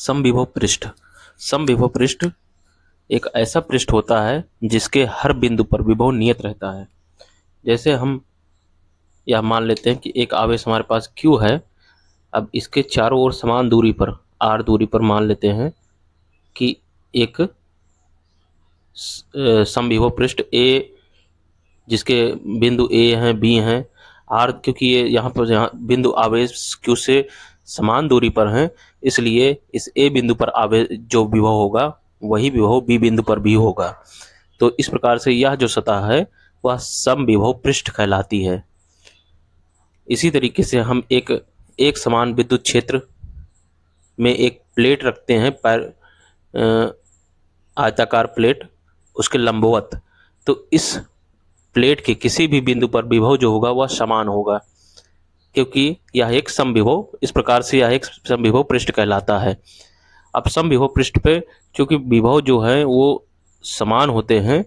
समविभव पृष्ठ। समविभव पृष्ठ एक ऐसा पृष्ठ होता है जिसके हर बिंदु पर विभव नियत रहता है। जैसे हम यह मान लेते हैं कि एक आवेश हमारे पास Q है। अब इसके चारों ओर समान दूरी पर r दूरी पर मान लेते हैं कि एक समविभव पृष्ठ A, जिसके बिंदु A हैं, B हैं, R, क्योंकि ये यहाँ बिंदु आवेश Q से समान दूरी पर हैं, इसलिए इस A बिंदु पर आवेश जो विभव होगा वही विभव B बिंदु पर भी होगा। तो इस प्रकार से यह जो सतह है वह समविभव पृष्ठ कहलाती है। इसी तरीके से हम एक समान विद्युत क्षेत्र में एक प्लेट रखते हैं, आयताकार प्लेट, उसके लंबवत, तो इस प्लेट के किसी भी बिंदु पर विभव जो होगा वह समान होगा, क्योंकि यह एक समविभव, इस प्रकार से यह एक समविभव पृष्ठ कहलाता है। अब समविभव पृष्ठ पे चूंकि विभव जो है वो समान होते हैं,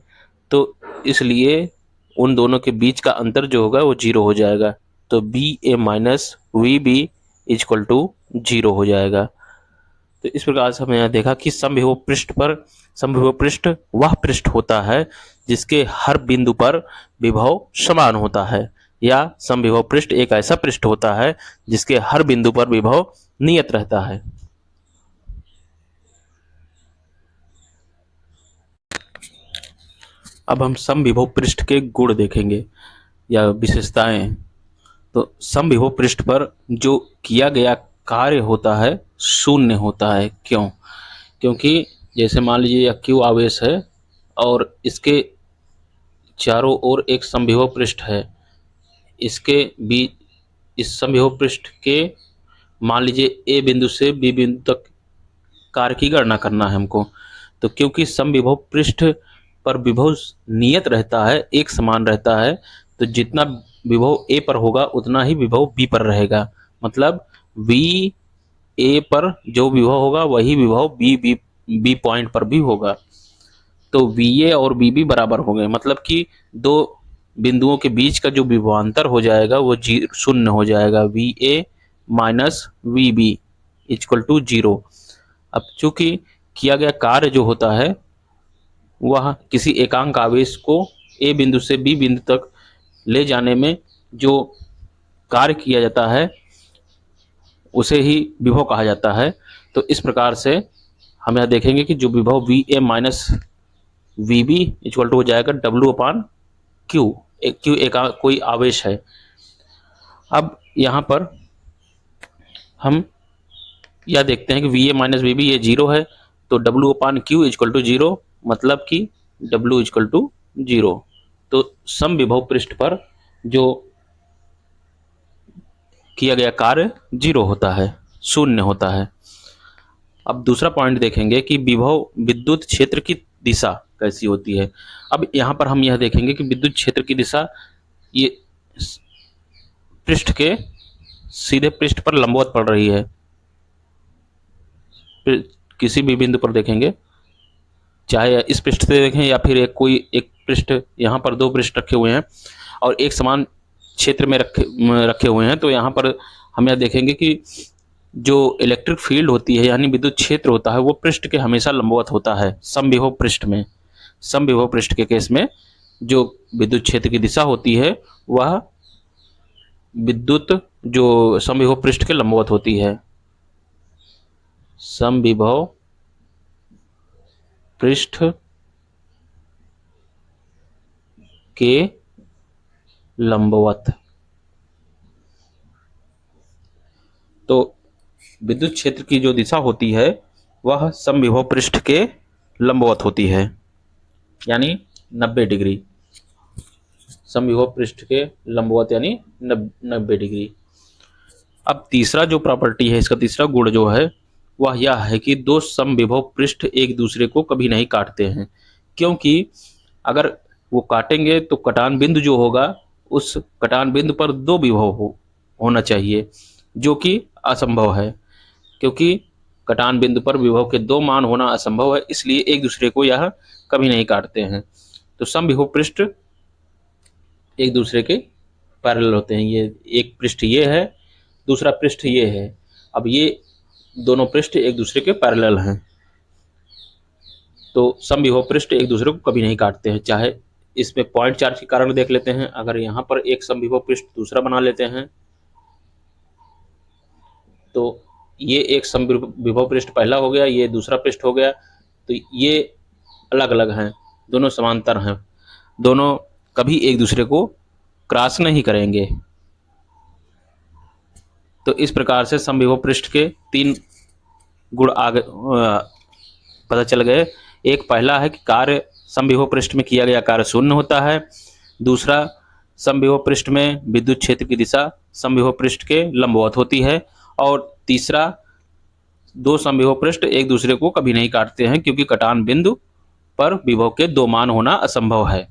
तो इसलिए उन दोनों के बीच का अंतर जो होगा वो जीरो हो जाएगा। तो B A minus V B equal to zero हो जाएगा। तो इस प्रकार से हमने यहाँ देखा कि समविभव पृष्ठ वह पृष्ठ होता है जिसके हर बिंदु पर विभव समान होता है, या समविभव पृष्ठ एक ऐसा पृष्ठ होता है जिसके हर बिंदु पर विभव नियत रहता है। अब हम समविभव पृष्ठ के गुण देखेंगे या विशेषताएं। तो समविभव पृष्ठ पर जो किया गया कार्य होता है शून्य होता है। क्यों? क्योंकि जैसे मान लीजिए यह Q आवेश है और इसके चारों ओर एक समविभव पृष्ठ है। इसके बीच, इस समविभव पृष्ठ के मान लीजिए A बिंदु से B बिंदु तक कार्य की गणना करना है हमको। तो क्योंकि समविभव पृष्ठ पर विभव नियत रहता है, एक समान रहता है, तो जितना विभव A पर होगा उतना ही विभव B पर रहेगा। मतलब V A पर जो विभव होगा वही विभव B पॉइंट पर भी होगा। तो VA और VB बराबर हो गए, मतलब कि दो बिंदुओं के बीच का जो विभवांतर हो जाएगा वो शून्य हो जाएगा। VA minus VB equal to zero. अब चूंकि किया गया कार्य जो होता है वह किसी एकांक आवेश को A बिंदु से B बिंदु तक ले जाने में जो कार्य किया जाता है उसे ही विभव कहा जाता है। तो इस प्रकार से हम यह देखेंगे कि जो विभव VA minus VB equal to हो जाएगा W अपान Q। Q कोई आवेश है। अब यहाँ पर हम यह देखते हैं कि VA माइनस VB ये जीरो है, तो W upon Q equal to zero, मतलब कि W इक्वल टू जीरो। तो समविभव पृष्ठ पर जो किया गया कार्य जीरो होता है, शून्य होता है। अब दूसरा पॉइंट देखेंगे कि विभव विद्युत क्षेत्र की दिशा कैसी होती है। अब यहाँ पर हम यह देखेंगे कि विद्युत क्षेत्र की दिशा ये पृष्ठ के सीधे पृष्ठ पर लंबवत पड़ रही है। किसी भी बिंदु पर देखेंगे, चाहे इस पृष्ठ से देखें या फिर एक पृष्ठ, यहाँ पर दो पृष्ठ रखे हुए हैं और एक समान क्षेत्र में रखे हुए हैं, तो यहाँ पर हम यह देखेंगे कि जो इलेक्ट्रिक फील्ड होती है यानी विद्युत क्षेत्र होता है वो पृष्ठ के हमेशा लंबवत होता है समविभव पृष्ठ में। समविभव पृष्ठ के केस में जो विद्युत क्षेत्र की दिशा होती है वह विद्युत जो समविभव पृष्ठ के लंबवत होती है। समविभव पृष्ठ के लंबवत। तो विद्युत क्षेत्र की जो दिशा होती है वह समविभव पृष्ठ के लंबवत होती है, यानी 90 डिग्री। समविभव पृष्ठ के लंबवत यानी 90 डिग्री। अब तीसरा जो प्रॉपर्टी है, इसका तीसरा गुण जो है वह यह है कि दो समविभव पृष्ठ एक दूसरे को कभी नहीं काटते हैं, क्योंकि अगर वो काटेंगे तो कटान बिंदु जो होगा उस कटान बिंदु पर दो विभव होना चाहिए, जो कि असंभव है, क्योंकि कटान बिंदु पर विभव के दो मान होना असंभव है, इसलिए एक दूसरे को यह कभी नहीं काटते हैं। तो समविभव पृष्ठ एक दूसरे के पैरेलल होते हैं। ये एक पृष्ठ ये है, दूसरा पृष्ठ ये है। अब ये दोनों पृष्ठ एक दूसरे के पैरेलल हैं, तो समविभव पृष्ठ एक दूसरे को कभी नहीं काटते हैं। चाहे इसमें पॉइंट चार्ज के कारण देख लेते हैं, अगर यहाँ पर एक समविभव पृष्ठ दूसरा बना लेते हैं तो ये एक समविभव पृष्ठ पहला हो गया, ये दूसरा पृष्ठ हो गया, तो ये अलग अलग हैं, दोनों समांतर हैं, दोनों कभी एक दूसरे को क्रॉस नहीं करेंगे। तो इस प्रकार से समविभव पृष्ठ के 3 गुण आगे पता चल गए। एक पहला है कि कार्य समविभव पृष्ठ में किया गया कार्य शून्य होता है। दूसरा, समविभव पृष्ठ में विद्युत क्षेत्र की दिशा समविभव पृष्ठ के लंबवत होती है। और तीसरा, 2 समविभव पृष्ठ एक दूसरे को कभी नहीं काटते हैं, क्योंकि कटान बिंदु पर विभव के 2 मान होना असंभव है।